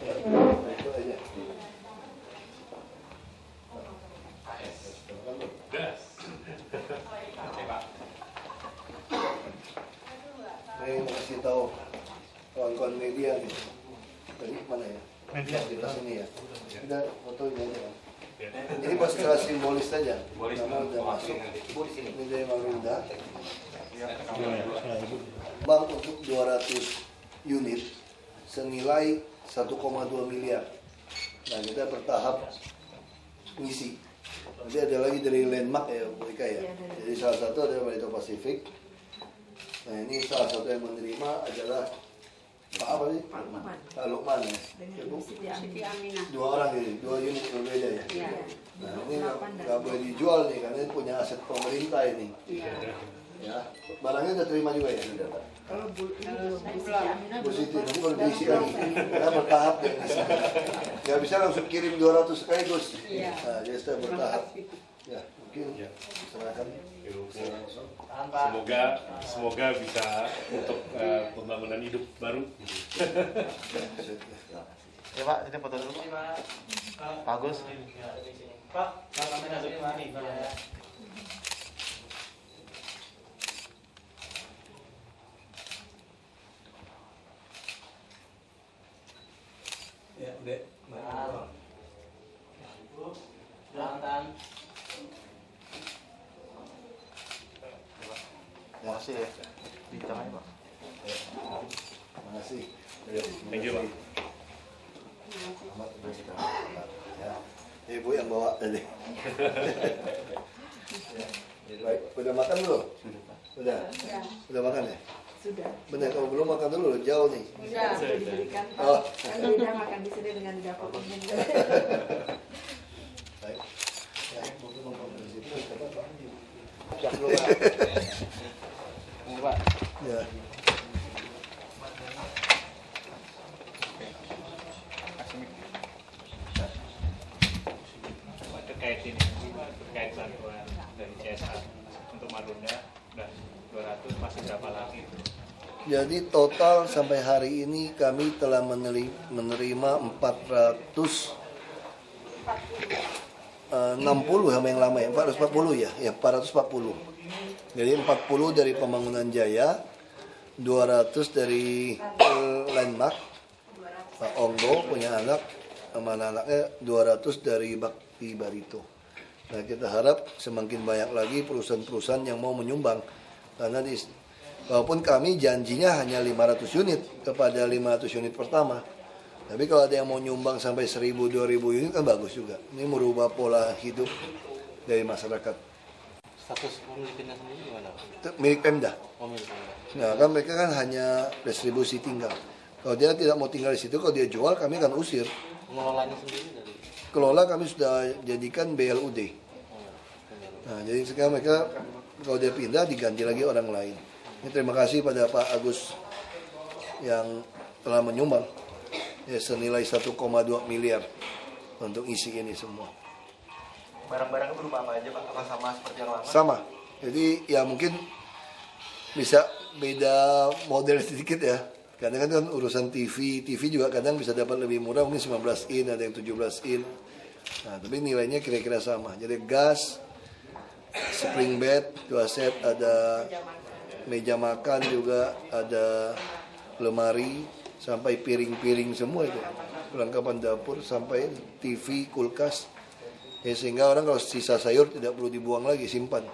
Itu aja. Saya mau kasih tahu kawan-kawan media nih. Tadi mana ya? Media di sini ya. Kita foto ini aja kan. Ini pas secara simbolis saja. Nama udah masuk. Ini dari Marunda. Bank untuk 200 unit senilai 1,2 miliar. Nah kita bertahap ngisi. Nanti ada lagi dari Landmark ya Bu Ika ya. Jadi salah satu adalah Barito Pasifik. Nah ini salah satu yang menerima adalah Pak apa sih? Pak Lukman ya. Siti Aminah. 2 orang ini, 2 unit berbeda ya. Nah ini nggak boleh dijual nih karena ini punya aset pemerintah ini. Ya, barangnya udah terima juga ya? Kalau Bu Siti, nanti kalau diisi lagi, karena bertahap ya. Nggak bisa langsung kirim 200 sekaligus. Nah, jadi saya bertahap. Ya, mungkin serahkan. Semoga bisa untuk pembangunan hidup baru. Ya Pak, ini foto dulu Pak. Bagus. Pak, kamera dulu Pak. Ya, udah. Selamat. Terima kasih ya. Di tangannya Pak. Terima kasih. Thank you, Pak. Selamat beristirahat. Ya, Ibu yang bawa tadi. Baik, udah makan belum? Udah. Udah makan ya? Sudah. Benar, kalau belum makan dulu, jauh nih. Sudah diberikan. Oh. Kan beda makan di sini dengan dapat pemimpin. Baik. Ya, mungkin ngomong di situ, coba Pak. Siap dulu Pak. Ini Pak. Ya. Terkait ini, terkait bantuan dari CSR untuk Marunda dan 200 masih berapa lagi? Jadi total sampai hari ini kami telah menerima 460 sama yang lama ya, 440 ya, 440. Jadi 40 dari Pembangunan Jaya, 200 dari Landmark, Pak Onggo punya anak, sama anak-anaknya 200 dari Bakti Barito. Nah kita harap semakin banyak lagi perusahaan-perusahaan yang mau menyumbang. Karena walaupun kami janjinya hanya 500 unit kepada 500 unit pertama. Tapi kalau ada yang mau nyumbang sampai 1.000-2.000 unit kan bagus juga. Ini merubah pola hidup dari masyarakat. Status pemilikannya sendiri gimana Pak? Itu milik Pemda. Oh, milik Pemda. Nah kan mereka kan hanya distribusi tinggal. Kalau dia tidak mau tinggal di situ, kalau dia jual kami akan usir. Mengelolanya sendiri dari Kelola kami sudah jadikan BLUD. Nah jadi sekarang mereka kalau dia pindah diganti lagi orang lain. Ini terima kasih pada Pak Agus yang telah menyumbang ya, senilai 1,2 miliar untuk isi ini semua. barang-barangnya berupa apa aja Pak? Apa sama seperti yang lama? Sama. Jadi ya mungkin bisa beda model sedikit ya. Karena kan urusan TV juga kadang bisa dapat lebih murah, mungkin 19 in, ada yang 17 in. Nah, tapi nilainya kira-kira sama. Jadi gas, spring bed, 2 set, ada meja makan juga, ada lemari, sampai piring-piring semua itu. Perlengkapan dapur, sampai TV, kulkas. Ya, sehingga orang kalau sisa sayur tidak perlu dibuang lagi, simpan.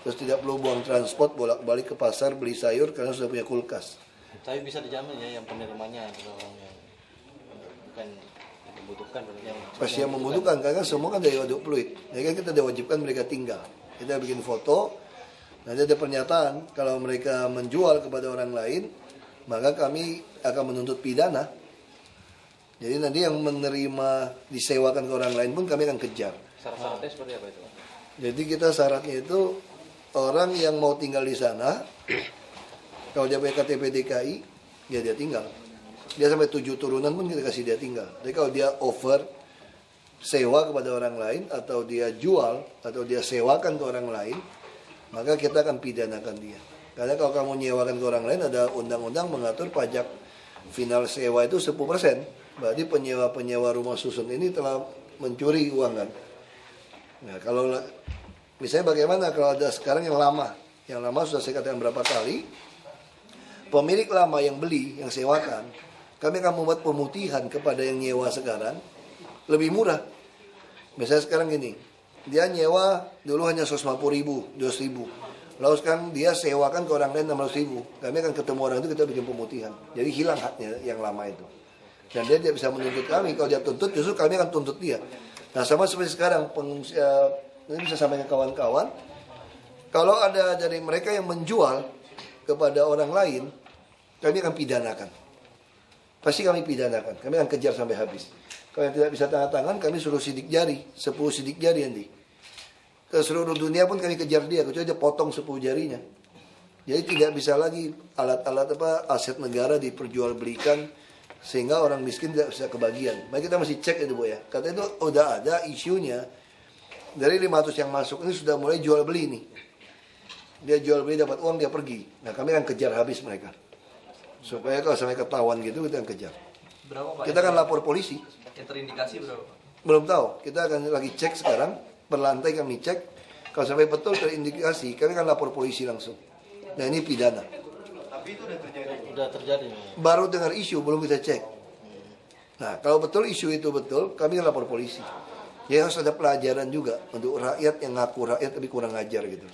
Terus tidak perlu buang transport, bolak-balik ke pasar beli sayur karena sudah punya kulkas. Tapi bisa dijamin ya yang penerimanya adalah orang yang bukan membutuhkan, yang Pasti yang membutuhkan, karena semua kan dari waduk fluid. Jadi kan kita diwajibkan mereka tinggal. Kita bikin foto, nanti ada pernyataan kalau mereka menjual kepada orang lain, maka kami akan menuntut pidana. Jadi nanti yang menerima disewakan ke orang lain pun kami akan kejar. syarat-syaratnya seperti apa itu Pak? Jadi kita syaratnya itu orang yang mau tinggal di sana, kalau dia punya KTP DKI, dia tinggal. Dia sampai 7 turunan pun kita kasih dia tinggal. Jadi kalau dia over sewa kepada orang lain, atau dia jual, atau dia sewakan ke orang lain, maka kita akan pidanakan dia. Karena kalau kamu nyewakan ke orang lain, ada undang-undang mengatur pajak final sewa itu 10%. Berarti penyewa-penyewa rumah susun ini telah mencuri uang kan. Nah kalau misalnya bagaimana kalau ada sekarang yang lama sudah saya katakan berapa kali, pemilik lama yang beli, yang sewakan, kami akan membuat pemutihan kepada yang nyewa sekarang lebih murah. Misalnya sekarang gini, dia nyewa dulu hanya 150.000, 200.000. Lalu sekarang dia sewakan ke orang lain 600.000. Kami akan ketemu orang itu, kita bikin pemutihan. Jadi hilang haknya yang lama itu. Dan dia tidak bisa menuntut kami. Kalau dia tuntut, justru kami akan tuntut dia. Nah sama seperti sekarang, ini bisa sampai ke kawan-kawan. Kalau ada dari mereka yang menjual kepada orang lain, kami akan pidanakan. Pasti kami pidanakan. Kami akan kejar sampai habis. Kalau yang tidak bisa tanda tangan, kami suruh sidik jari. 10 sidik jari nanti. Ke seluruh dunia pun kami kejar dia. Kecuali dia potong 10 jarinya. Jadi tidak bisa lagi alat-alat aset negara diperjualbelikan sehingga orang miskin tidak bisa kebagian. Maka kita masih cek itu Bu ya. Katanya itu udah ada isunya. Dari 500 yang masuk ini sudah mulai jual beli nih. Dia jual beli dapat uang dia pergi. Nah kami akan kejar habis mereka. Supaya kalau sampai ketahuan gitu kita akan kejar. Berapa Pak? Kita akan lapor polisi. Yang terindikasi berapa Pak? Belum tahu. Kita akan lagi cek sekarang. Per lantai kami cek. Kalau sampai betul terindikasi, kami akan lapor polisi langsung. Nah ini pidana. Tapi itu udah terjadi. Udah terjadi. Baru dengar isu, belum kita cek. Nah kalau betul isu itu betul, kami akan lapor polisi. Ya harus ada pelajaran juga untuk rakyat yang ngaku rakyat tapi kurang ajar gitu.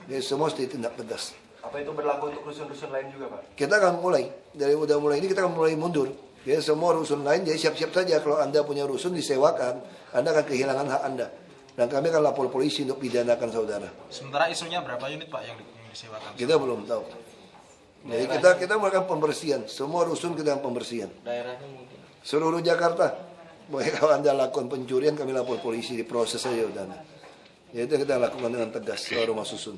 Jadi semua harus ditindak tegas. Apa itu berlaku untuk rusun-rusun lain juga, Pak? Kita akan mulai udah mulai ini kita akan mulai mundur. Ya semua rusun lain jadi siap-siap saja kalau Anda punya rusun disewakan, Anda akan kehilangan hak Anda. Dan kami akan lapor polisi untuk pidanakan saudara. Sementara isunya berapa unit Pak yang disewakan? Kita belum tahu. Jadi kita melakukan pembersihan. Semua rusun kita akan pembersihan. Daerahnya mungkin. Seluruh Jakarta. Boleh kalau Anda lakukan pencurian kami lapor polisi, diproses saja udah. Ya itu kita lakukan dengan tegas ke rumah susun.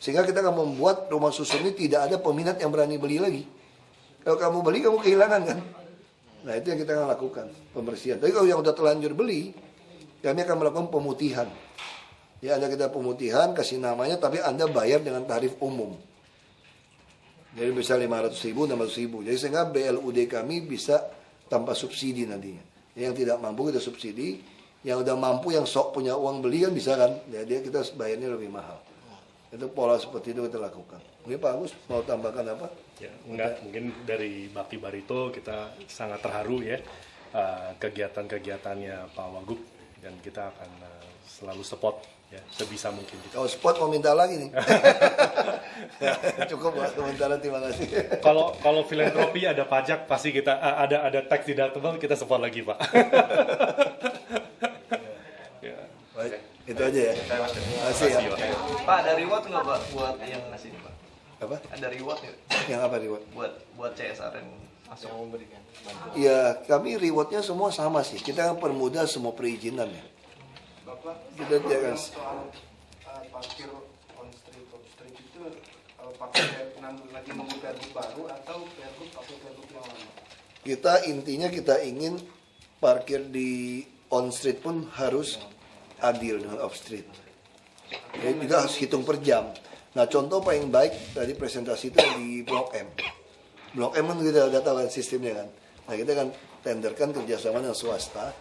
Sehingga kita akan membuat rumah susun ini tidak ada peminat yang berani beli lagi. Kalau kamu beli kamu kehilangan kan. Nah itu yang kita akan lakukan pembersihan. Tapi kalau yang udah terlanjur beli, kami akan melakukan pemutihan. Ya Anda kita pemutihan kasih namanya, tapi Anda bayar dengan tarif umum. Jadi bisa 500.000, 600.000. Jadi sehingga BLUD kami bisa tanpa subsidi nantinya. Yang tidak mampu kita subsidi, yang udah mampu yang sok punya uang beli kan bisa kan, ya dia kita bayarnya lebih mahal. Itu pola seperti itu kita lakukan. Ini Pak Agus mau tambahkan apa? Ya, enggak, mungkin dari Bakti Barito kita sangat terharu ya kegiatan-kegiatannya Pak Wagub, dan kita akan selalu support ya sebisa mungkin. Kalau spot mau minta lagi nih. Cukup Pak, sementara terima kasih. Kalau filantropi ada pajak pasti kita ada tax deductible kita support lagi Pak. Ya. Baik, itu aja ya. Terima kasih ya. Pak, ada reward nggak Pak buat yang ngasih ini Pak? Apa? Ada reward nggak? Yang apa reward? Buat CSR yang langsung memberikan bantuan. Ya kami rewardnya semua sama sih. Kita akan permudah semua perizinan ya. Bapak, Kita tidak akan soal parkir on street itu pakai lagi nunggu pergub baru atau pergub pakai pergub yang lama? kita intinya kita ingin parkir di on street pun harus adil dengan off street. Jadi juga harus hitung per jam. Nah contoh paling baik tadi presentasi itu di Blok M. Blok M kan kita udah tahu kan sistemnya kan. Nah kita kan tenderkan kerjasama dengan swasta.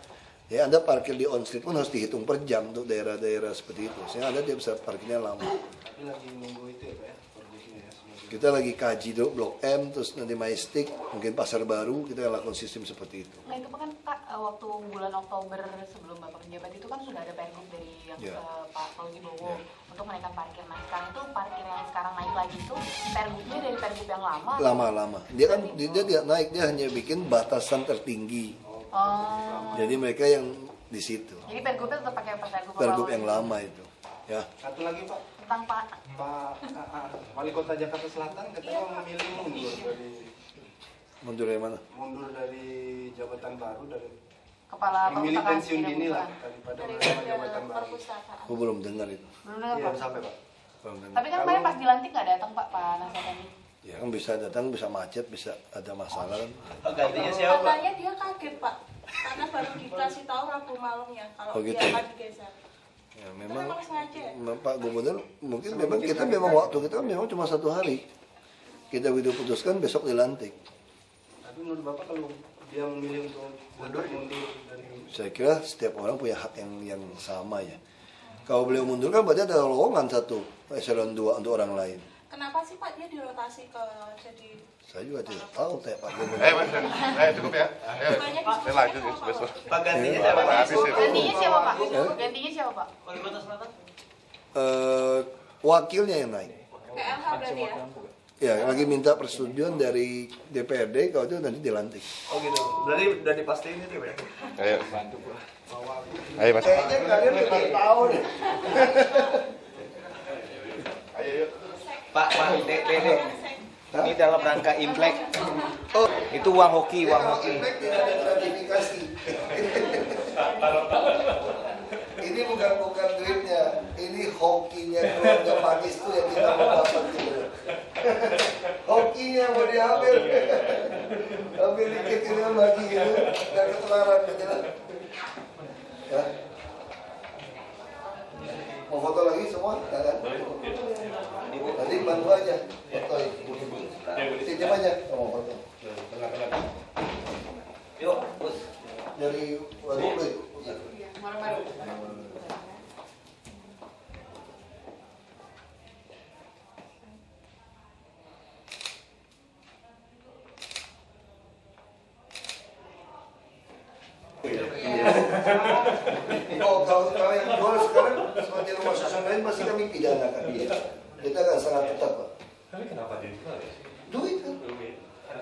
Ya Anda parkir di on street pun harus dihitung per jam untuk daerah-daerah seperti itu. Sehingga Anda tidak bisa parkirnya lama. Tapi lagi nunggu itu ya Pak ya, perbusnya ya. Kita lagi kaji dulu Blok M, terus nanti Majestic, mungkin Pasar Baru, kita lakukan sistem seperti itu. Nah itu kan Pak, waktu bulan Oktober sebelum Bapak menjabat itu kan sudah ada pergub dari yang Pak Fauzi Bowo untuk menaikkan parkir. Nah sekarang itu parkir yang sekarang naik lagi itu pergubnya dari pergub yang lama? Lama-lama. Dia kan dia tidak naik, dia hanya bikin batasan tertinggi. Oh. Jadi mereka yang di situ. Jadi pergubnya tetap pakai Pergub yang lama itu. Ya. Satu lagi Pak, tentang Pak Wali Kota Jakarta Selatan katanya memilih Mundur dari mana? mundur dari jabatan baru, dari Kepala memilih Perpustakaan pensiun Bidang dini lah Perpustakaan. daripada menerima jabatan baru. Aku belum dengar itu. Belum dengar Iya Pak? sampai Pak. Belum dengar. Tapi kan kemarin pas dilantik nggak datang Pak Nasir ini. Ya kan bisa datang, bisa macet, bisa ada masalah kan. Gantinya siapa Pak? Katanya dia kaget Pak, karena baru dikasih tahu Rabu malamnya kalau Oh, gitu dia ya? akan digeser. Ya Itu memang memang sengaja ya? Pak Gubernur mungkin memang kita memang waktu kita memang cuma 1 hari. Kita begitu putuskan besok dilantik. Tapi menurut Bapak kalau dia memilih untuk mundur dari Saya kira setiap orang punya hak yang sama ya. Kalau beliau mundur kan berarti ada lowongan satu eselon 2 untuk orang lain. Kenapa sih Pak dia dirotasi ke jadi Saya juga tidak tahu teh Pak Gubernur. Cukup ya. bukannya diskusinya lanjut, sama besok. Pak? Pak gantinya siapa Pak? Gantinya siapa Pak? Gantinya siapa Pak? Wali Kota Selatan? Wakilnya yang naik. PLH berarti ya? Ya, lagi minta persetujuan dari DPRD kalau itu nanti dilantik. Oh gitu. Berarti udah dipastiin itu ya? Ayo. Ayo Mas. Kayaknya kalian lebih tahu deh. Ayo yuk. Pak, Dek. Ini dalam rangka Imlek. Oh, itu uang hoki. Tidak ada gratifikasi. Ini bukan duitnya, ini hokinya keluarga Pakis itu yang kita mau dapat gitu. Hokinya mau diambil, ambil dikit ini lagi gitu, dan ketularan gitu. Ya. Mau foto lagi semua, kan? Nanti bantu aja, fotoin. Pinjam aja, mau foto. Yuk, Bos. Dari Waduh, Orang baru. Kalau yang jual sekarang seperti rumah susun lain pasti kami pidanakan dia. Kita akan sangat ketat Pak. Tapi kenapa dia jual ya? Duit kan?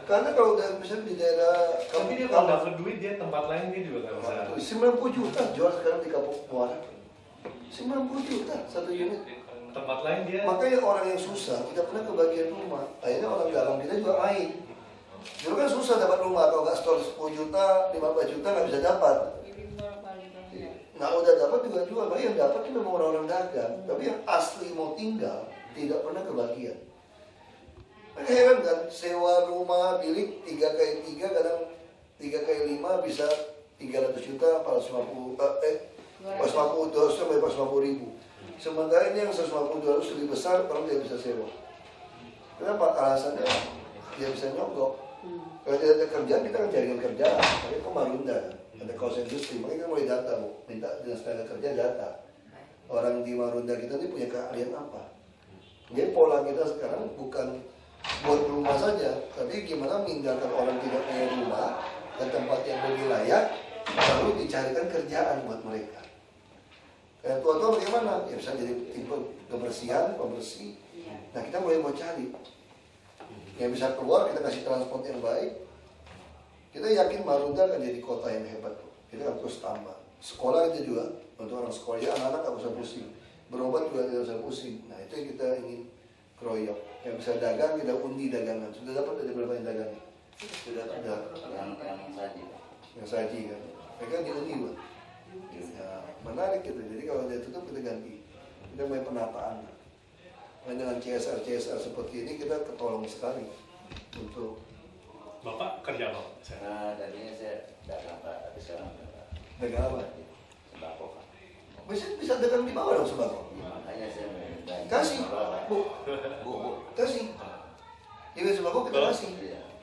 Karena kalau udah misalnya di daerah Tapi dia kalau dapat duit dia tempat lain dia juga nggak bisa. 90 juta jual sekarang di Kampung Muara. 90 juta satu unit. Tempat lain dia. Makanya orang yang susah tidak pernah kebagian rumah. Akhirnya orang dalam kita juga main. Dulu kan susah dapat rumah, kalau nggak store 10 juta, 15 juta nggak bisa dapat. Nah udah dapat juga jual, tapi yang dapat itu memang orang-orang dagang. Tapi yang asli mau tinggal tidak pernah kebagian. Mereka heran kan, sewa rumah bilik 3x3 kadang 3x5 bisa 300 juta, 450, 450, 200 sampai 450 ribu. Sementara ini yang 150, 200 lebih besar, orang tidak bisa sewa. Kenapa? Alasannya dia bisa nyogok. Kalau tidak ada kerjaan, kita akan carikan kerjaan. Tapi itu Marunda, ada kawasan industri, makanya kita mulai data, Bu. Minta dinas tenaga kerja data. Orang di Marunda kita ini punya keahlian apa? Jadi pola kita sekarang bukan buat rumah saja, tapi gimana memindahkan orang tidak punya rumah ke tempat yang lebih layak, lalu dicarikan kerjaan buat mereka. Kayak tua-tua bagaimana? Ya bisa jadi tim kebersihan, pembersih. Nah kita mulai mau cari. Yang bisa keluar, kita kasih transport yang baik. Kita yakin Marunda akan jadi kota yang hebat. Kita akan terus tambah. Sekolah itu juga, untuk orang sekolah, ya anak-anak tak usah pusing. Berobat juga tidak usah pusing. Nah itu yang kita ingin keroyok. Yang bisa dagang, kita undi dagangan. Sudah dapat dari berapa yang dagang? Sudah. Yang saji kan. Mereka diundi, Pak. Ya, menarik gitu. Jadi kalau dia tutup, kita ganti. Kita mulai penataan. Dengan CSR seperti ini kita ketolong sekali untuk. Bapak kerja apa? Nah, tadinya saya dagang Pak, tapi sekarang enggak. Dagang apa? Sembako Pak. Bisa dagang di bawah dong sembako. Makanya saya minta. Kasih, Bu. Kasih. Jadi sembako kita kasih.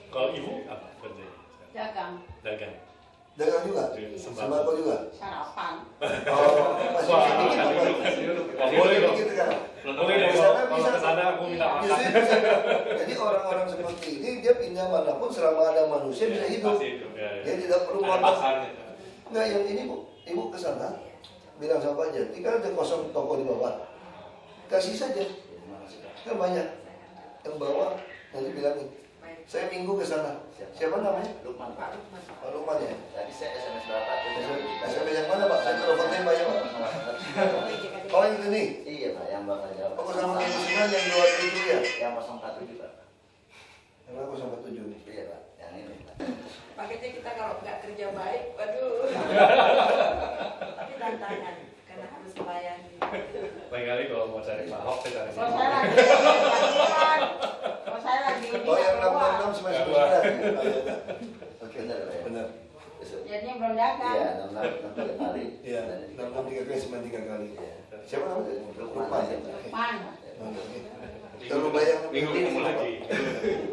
Kalau ibu apa kerjanya? Dagang. Dagang. Dagang juga? Sembako juga? Sarapan. Oh, masih sedikit Pak. Boleh dong. Sedikit kan? Boleh dong. Kalau kesana aku minta makan. Jadi orang-orang seperti ini dia pindah manapun selama ada manusia bisa hidup. Dia tidak perlu ngotot. Enggak, yang ini Bu, Ibu ke sana bilang sama Pak Jati, kan ada kosong toko di bawah. Kasih saja. Kan banyak. Yang bawah nanti bilangin. Saya minggu ke sana. Siapa namanya? Lukman Pak. Pak Lukman ya? Tadi saya SMS Bapak. SMS yang mana Pak? Saya teleponnya banyak Pak. Oh yang ini? Iya Pak, yang Bapak jawab. Oh sama kayak musiman yang 27 ya? Yang 047 Pak. Yang 047 nih? Iya Pak, yang ini Pak. Paketnya kita kalau nggak kerja baik, waduh. Tapi tantangan, karena harus melayani. Lain kali kalau mau cari Pak Ahok, saya cari Kalau Pak saya Ahok. lagi, kalau saya lagi Oh yang 666 sama 9. Oke, Benar Pak ya? benar. jadinya belum dagang. Iya, 66 3 kali. Iya, 663 kali 93 kali. Siapa namanya? Lukman. Man. Kalau bayang Minggu ketemu lagi.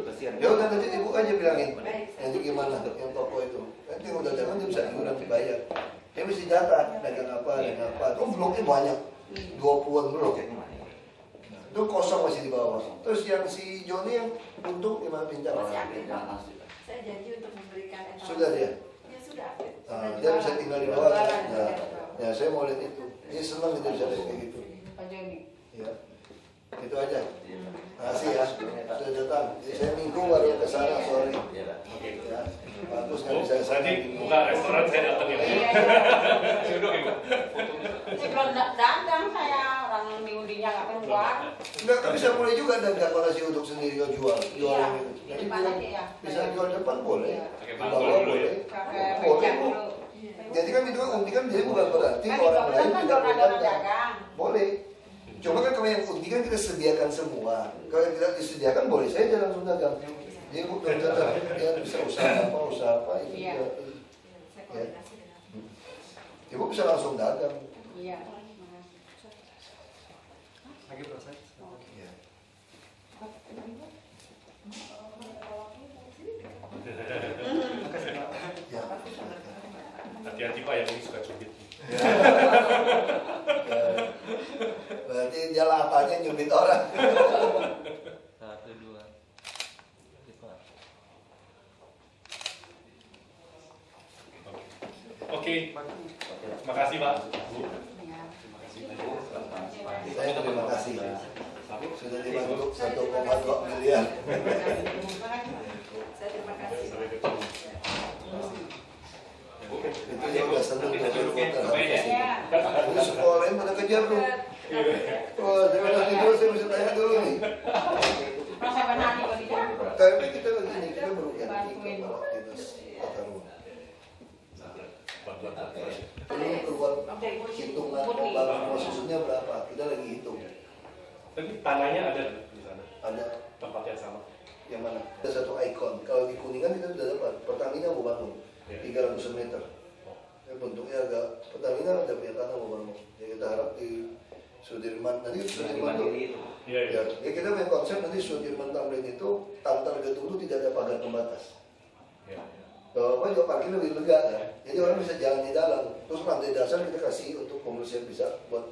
Kesian. ya udah nanti Ibu aja bilangin. Baik. Ya Nanti gimana yang toko itu? Nanti kalau dagangan dia bisa iuran dibayar. Dia mesti data, dagang apa. Itu bloknya banyak, 20-an blok. Itu kosong masih di bawah. Terus yang si Joni yang untung gimana pinjam? Masih aktif, Pak. Saya janji untuk memberikan etalase. Sudah dia? Ya sudah. Dia bisa tinggal di bawah. Ya saya mau lihat itu. Dia senang dia bisa lihat kayak gitu. Pak Joni. Ya, itu aja. Makasih ya, sudah datang. Jadi saya minggu baru ke sana sore. Ya, bagus kan bisa. Nanti buka restoran saya datang ya. Duduk ibu. Belum dagang saya, orang diundinya nggak keluar. Enggak, kan bisa mulai juga dagang kalau si uduk sendiri kau jual gitu. Di depan aja ya. Bisa jual depan boleh. Pakai Di bangkok bawah dulu ya. boleh. Pakai Boleh becak Bu. dulu. Jadi kan itu unti kan jadi bukan berarti Kan orang di lain kan tidak orang boleh dagang. dagang. Boleh. Cuma kan kalau yang unti kan kita sediakan semua. Kalau yang tidak disediakan boleh saja langsung dagang. Jadi Bu dagang, dia bisa usaha apa itu Iya. juga. Saya koordinasi dengan Ibu bisa langsung dagang. Iya. Lagi proses. Iya. Ya. Hati-hati Pak, yang ini suka cubit. Berarti dia latanya nyubit orang. 1, 2. Oke, makasih Pak. Bu. Saya terima kasih. Sudah dibantu 1,2 miliar. saya terima kasih. Itu dia udah seneng Duduk ya. Ini sekolah lain pada kejar tuh. Oh, jangan tidur, saya mesti tanya dulu nih. Rasa benar nih kalau dia. Tapi kita lagi nih, kita baru ganti kepala dinas tata ruang. Ini keluar hitungan bangunan susunnya berapa? Kita lagi hitung. Tapi tanahnya ada di sana. Ada Tempat yang sama. yang mana? Ada satu ikon. Kalau di Kuningan kita sudah dapat. Pertamina mau bangun 300 meter. Bentuknya agak Pertamina ada punya tanah mau bangun. Jadi kita harap di Sudirman nanti Sudirman itu. Iya. Ya, jadi kita punya konsep nanti Sudirman Tamrin itu antar gedung itu tidak ada pagar pembatas. Iya. Kalau apa juga parkir lebih lega kan. Jadi orang bisa jalan di dalam. Terus lantai dasar kita kasih untuk komersial bisa buat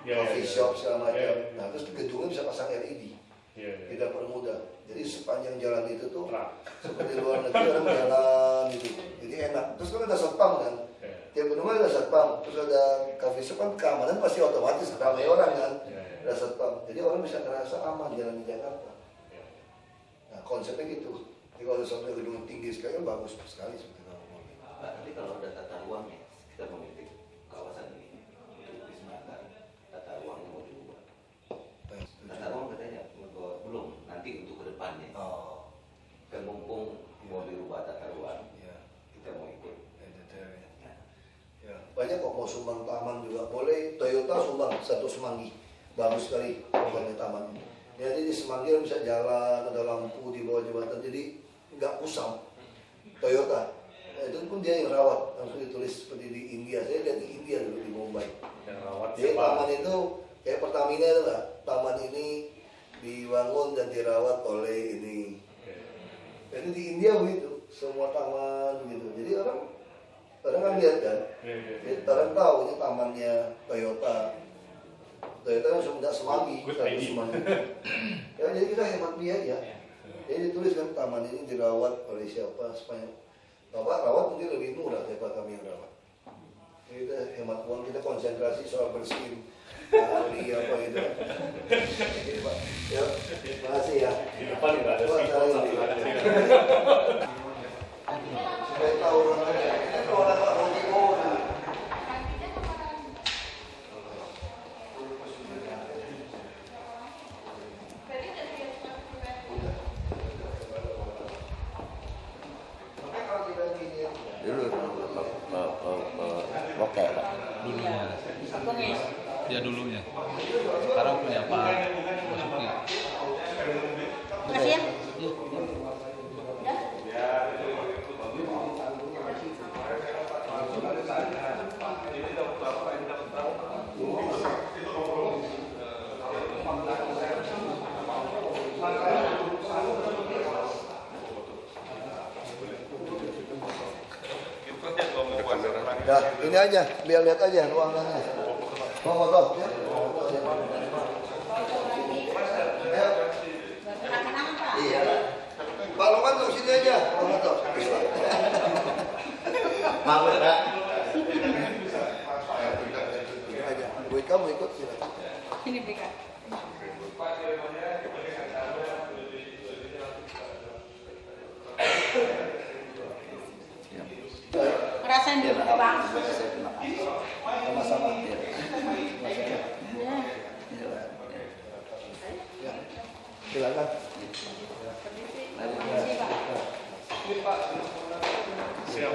coffee shop segala macam. Nah terus gedungnya bisa pasang LED. Kita permudah. Jadi sepanjang jalan itu tuh seperti luar negeri orang jalan gitu. Jadi enak. Terus kan ada satpam kan. Tiap gedung ada satpam. Terus ada coffee shop kan keamanan pasti otomatis ramai orang kan. Ada satpam. Jadi orang bisa ngerasa aman jalan di Jakarta. Nah konsepnya gitu. Jadi kalau ada suatu gedung tinggi sekali kan bagus sekali seperti kamu ngomong. Pak, nanti kalau ada tata ruangnya, kita memiliki kawasan ini untuk Wisma Atlet, tata ruangnya mau diubah. Tata ruang katanya belum, nanti untuk kedepannya. Kan mumpung mau dirubah tata ruang, kita mau ikut. Ya, banyak kok mau sumbang taman juga boleh. Toyota sumbang satu Semanggi, bagus sekali pokoknya taman. Jadi di Semanggi bisa jalan, ada lampu di bawah jembatan, jadi nggak kusam. Toyota, itu pun dia yang rawat, langsung ditulis seperti di India. Saya lihat di India dulu di Mumbai. Yang rawat Jadi siapa? taman itu kayak Pertamina itu lah. Taman ini dibangun dan dirawat oleh ini. Jadi di India begitu, semua taman gitu. Jadi orang kan lihat kan, jadi orang tahu ini tamannya Toyota. Toyota langsung tidak Semanggi, satu Semanggi. Ya jadi kita hemat biaya. Jadi ditulis kan taman ini dirawat oleh siapa supaya Bapak rawat mungkin lebih murah daripada kami yang rawat. Jadi kita hemat uang, kita konsentrasi soal bersihin kali apa gitu. Oke Pak, ya terima kasih ya. Di depan nggak ada Supaya tahu orang aja. Kalau orang Pak Romi mau Oke, Pak. Dulunya. Ya dulunya. Sekarang punya Pak Basuki. Makasih ya. Ya, ini aja, biar lihat aja ruangannya. Mau foto? Ya. Iya. Pak Loman tuh sini aja, mau foto. Mau Kak? Aja. Buat kamu ikut silakan. Ini berikan. Ngerasain dulu Bang. Sama-sama. Silakan. Siap.